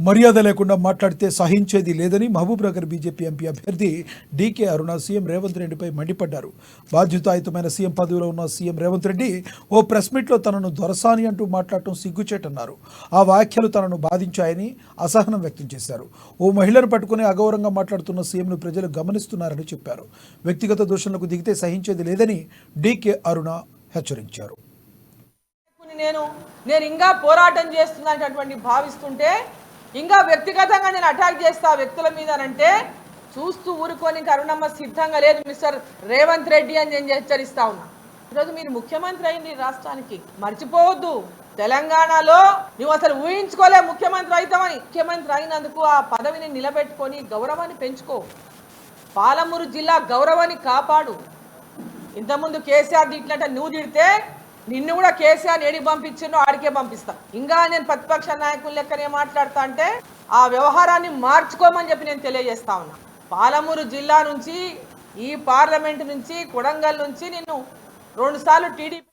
మర్యాద లేకుండా మాట్లాడితే సహించేది లేదని మహబూబ్నగర్ బీజేపీ ఎంపీ అభ్యర్థి డీకే అరుణ సీఎం రేవంత్ రెడ్డిపై మండిపడ్డారు. బాధ్యతాయుతమైన సీఎం పదవిలో ఉన్న సీఎం రేవంత్ రెడ్డి ఓ ప్రెస్ మీట్లో తనను దొరసాని అంటూ మాట్లాడటం సిగ్గుచేటన్నారు. ఆ వ్యాఖ్యలు తనను బాధించాయని అసహనం వ్యక్తం చేశారు. ఓ మహిళను పట్టుకుని అగౌరవంగా మాట్లాడుతున్న సీఎంను ప్రజలు గమనిస్తున్నారని చెప్పారు. వ్యక్తిగత దూషణలకు దిగితే సహించేది లేదని డీకే అరుణ హెచ్చరించారు. నేను ఇంకా పోరాటం చేస్తున్నటువంటి భావిస్తుంటే ఇంకా వ్యక్తిగతంగా నేను అటాక్ చేస్తా వ్యక్తుల మీద అంటే చూస్తూ ఊరుకొని అరుణమ్మ సిద్ధంగా లేదు మిస్టర్ రేవంత్ రెడ్డి అని నేను హెచ్చరిస్తా ఉన్నా. ఈరోజు మీరు ముఖ్యమంత్రి అయింది రాష్ట్రానికి, మర్చిపోవద్దు. తెలంగాణలో నువ్వు అసలు ఊహించుకోలే ముఖ్యమంత్రి అవుతామని. ముఖ్యమంత్రి అయినందుకు ఆ పదవిని నిలబెట్టుకొని గౌరవాన్ని పెంచుకో. పాలమూరు జిల్లా గౌరవాన్ని కాపాడు. ఇంతకుముందు కేసీఆర్ తిట్టినట్ట నువ్వు తిడితే నిన్ను కూడా కేసీఆర్ ఏడికి పంపించినో ఆడికే పంపిస్తా. ఇంకా నేను ప్రతిపక్ష నాయకుల లెక్కనే మాట్లాడతా అంటే ఆ వ్యవహారాన్ని మార్చుకోమని చెప్పి నేను తెలియజేస్తా ఉన్నా. పాలమూరు జిల్లా నుంచి, ఈ పార్లమెంటు నుంచి, కొడంగల్ నుంచి నిన్ను 2 సార్లు టీడీపీ